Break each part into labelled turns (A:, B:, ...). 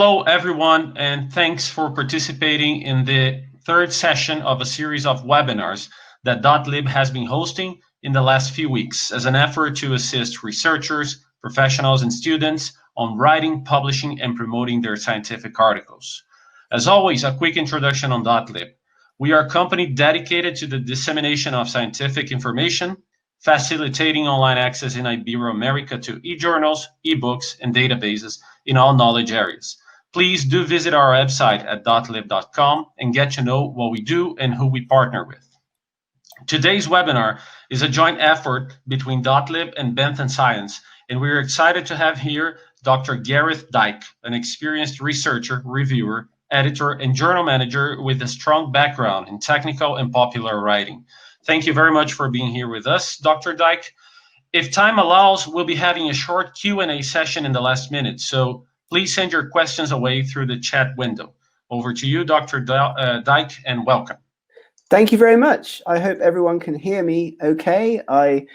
A: Hello, everyone, and thanks for participating in the third session of a series of webinars that DotLib has been hosting in the last few weeks as an effort to assist researchers, professionals, and students on writing, publishing, and promoting their scientific articles. As always, a quick introduction on DotLib. We are a company dedicated to the dissemination of scientific information, facilitating online access in Iberoamerica to e-journals, e-books, and databases in all knowledge areas. Please do visit our website at dotlib.com and get to know what we do and who we partner with. Today's webinar is a joint effort between DotLib and Bentham Science, and we're excited to have here Dr. Gareth Dyke, an experienced researcher, reviewer, editor, and journal manager with a strong background in technical and popular writing. Thank you very much for being here with us, Dr. Dyke. If time allows, we'll be having a short Q&A session in the last minute, so please send your questions away through the chat window. Over to you, Dr. Dyke, and welcome.
B: Thank you very much. I hope everyone can hear me okay. I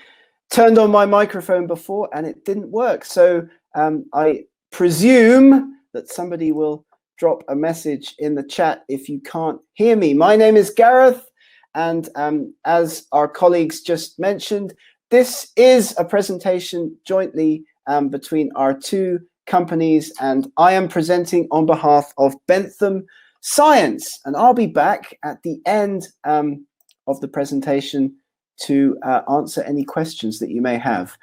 B: turned on my microphone before and it didn't work, so I presume that somebody will drop a message in the chat if you can't hear me. My name is Gareth, and as our colleagues just mentioned, this is a presentation jointly between our two companies, and I am presenting on behalf of Bentham Science, and I'll be back at the end of the presentation to answer any questions that you may have.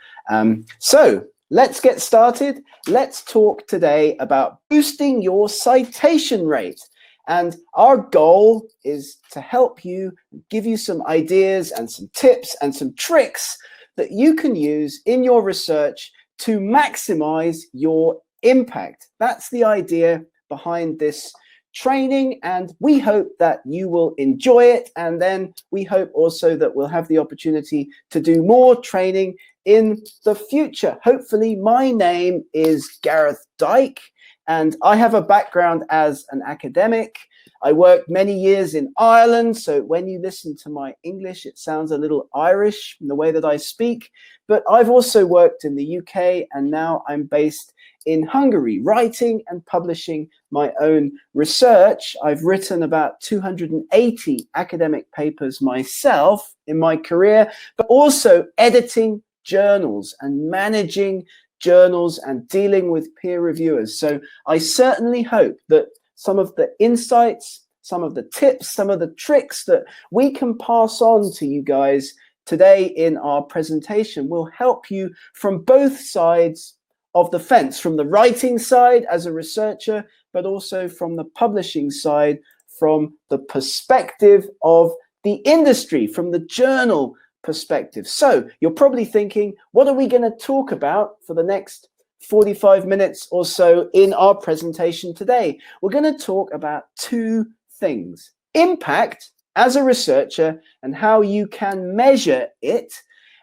B: So let's get started. Let's talk today about boosting your citation rate. And our goal is to help you, give you some ideas and some tips and some tricks that you can use in your research to maximize your impact. That's the idea behind this training, and we hope that you will enjoy it, and then we hope also that we'll have the opportunity to do more training in the future. Hopefully. My name is Gareth Dyke, and I have a background as an academic. I worked many years in Ireland, so when you listen to my English, it sounds a little Irish in the way that I speak. But I've also worked in the UK, and now I'm based in Hungary, writing and publishing my own research. I've written about 280 academic papers myself in my career, but also editing journals and managing journals and dealing with peer reviewers. So I certainly hope that some of the insights, some of the tips, some of the tricks that we can pass on to you guys today in our presentation will help you from both sides of the fence, from the writing side as a researcher, but also from the publishing side, from the perspective of the industry, from the journal perspective. So you're probably thinking, what are we going to talk about for the next 45 minutes or so in our presentation today? We're going to talk about two things: impact as a researcher and how you can measure it,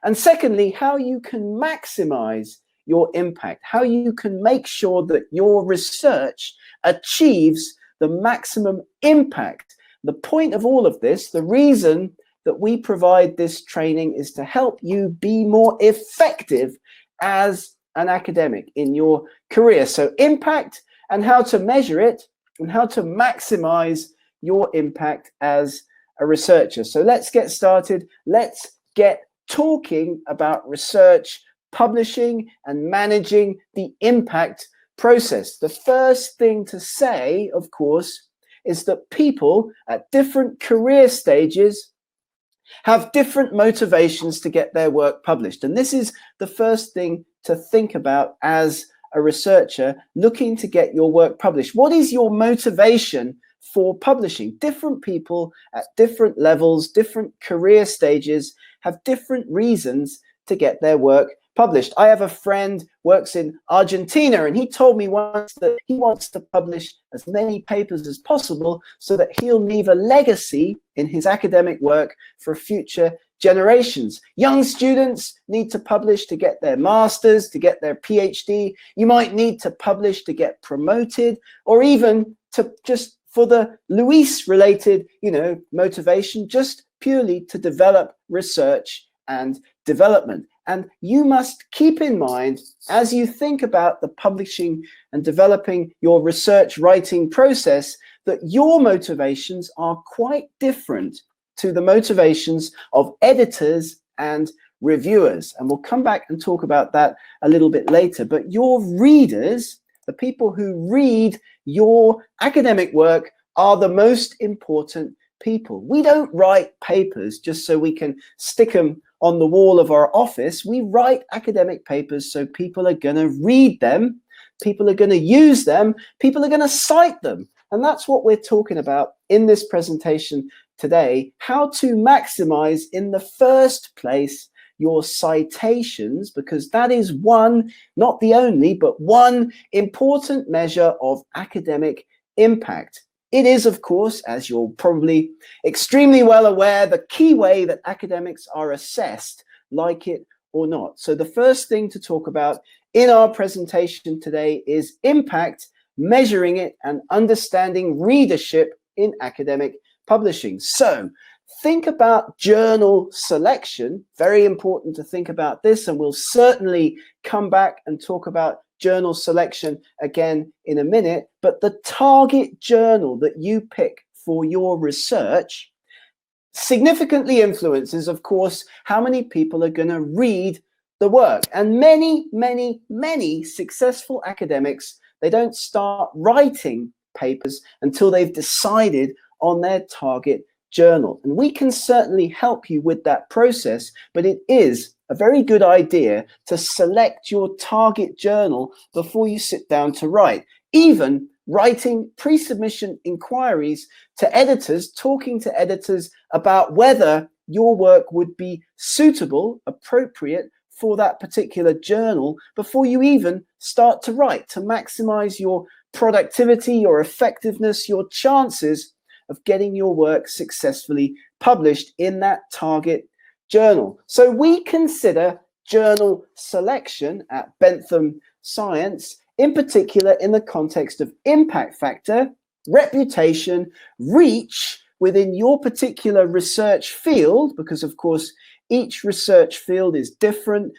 B: and secondly, how you can maximize your impact, how you can make sure that your research achieves the maximum impact. The point of all of this, the reason that we provide this training, is to help you be more effective as an academic in your career. So impact and how to measure it and how to maximize your impact as a researcher. So let's get started. Let's get talking about research, publishing, and managing the impact process. The first thing to say, of course, is that people at different career stages have different motivations to get their work published. And this is the first thing to think about as a researcher looking to get your work published. What is your motivation for publishing? Different people at different levels, different career stages have different reasons to get their work published. I have a friend works in Argentina, and he told me once that he wants to publish as many papers as possible so that he'll leave a legacy in his academic work for future generations. Young students need to publish to get their masters, to get their PhD. You might need to publish to get promoted, or even to just for the Luis related, motivation, just purely to develop research and development. And you must keep in mind, as you think about the publishing and developing your research writing process, that your motivations are quite different to the motivations of editors and reviewers. And we'll come back and talk about that a little bit later. But your readers, the people who read your academic work, are the most important people. We don't write papers just so we can stick them on the wall of our office. We write academic papers so people are going to read them, people are going to use them, people are going to cite them. And that's what we're talking about in this presentation today, how to maximize in the first place your citations, because that is one, not the only, but one important measure of academic impact. It is, of course, as you're probably extremely well aware, the key way that academics are assessed, like it or not. So the first thing to talk about in our presentation today is impact, measuring it, and understanding readership in academic publishing. So think about journal selection. Very important to think about this, and we'll certainly come back and talk about journal selection again in a minute. But the target journal that you pick for your research significantly influences, of course, how many people are going to read the work. And many successful academics, they don't start writing papers until they've decided on their target journal. And we can certainly help you with that process, but it is a very good idea to select your target journal before you sit down to write. Even writing pre-submission inquiries to editors, talking to editors about whether your work would be suitable, appropriate for that particular journal before you even start to write, to maximize your productivity, your effectiveness, your chances of getting your work successfully published in that target journal. So we consider journal selection at Bentham Science, in particular in the context of impact factor, reputation, reach within your particular research field, because of course each research field is different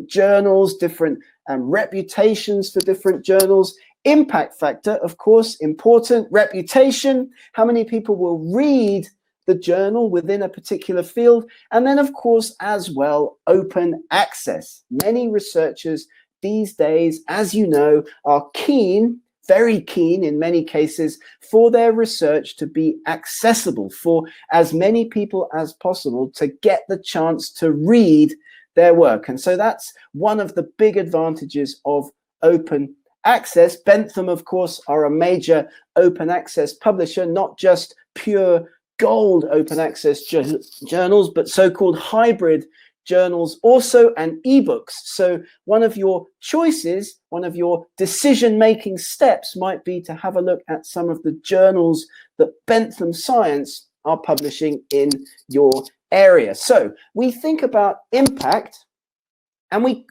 B: journals, different reputations for different journals. Impact factor, of course, important. Reputation, how many people will read the journal within a particular field. And then, of course, as well, open access. Many researchers these days, as you know, are keen, very keen in many cases, for their research to be accessible for as many people as possible to get the chance to read their work. And so that's one of the big advantages of open access. Bentham, of course, are a major open access publisher, not just pure gold open access journals, but so-called hybrid journals also, and ebooks. So one of your choices, one of your decision-making steps might be to have a look at some of the journals that Bentham Science are publishing in your area. So we think about impact, and we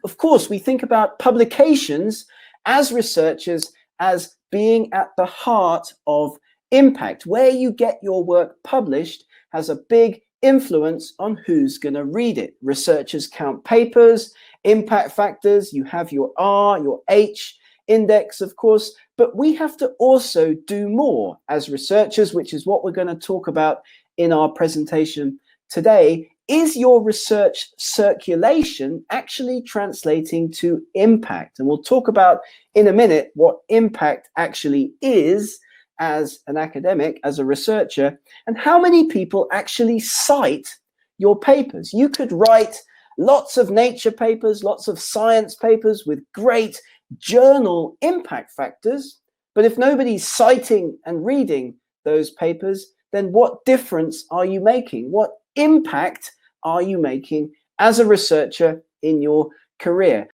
B: think about publications as researchers as being at the heart of impact. Where you get your work published has a big influence on who's going to read it. Researchers count papers, impact factors, you have your R, your H index, of course, but we have to also do more as researchers, which is what we're going to talk about in our presentation today. Is your research circulation actually translating to impact? And we'll talk about in a minute what impact actually is as an academic, as a researcher, and how many people actually cite your papers. You could write lots of nature papers, lots of science papers with great journal impact factors, but if nobody's citing and reading those papers, then what difference are you making? What impact are you making as a researcher in your career?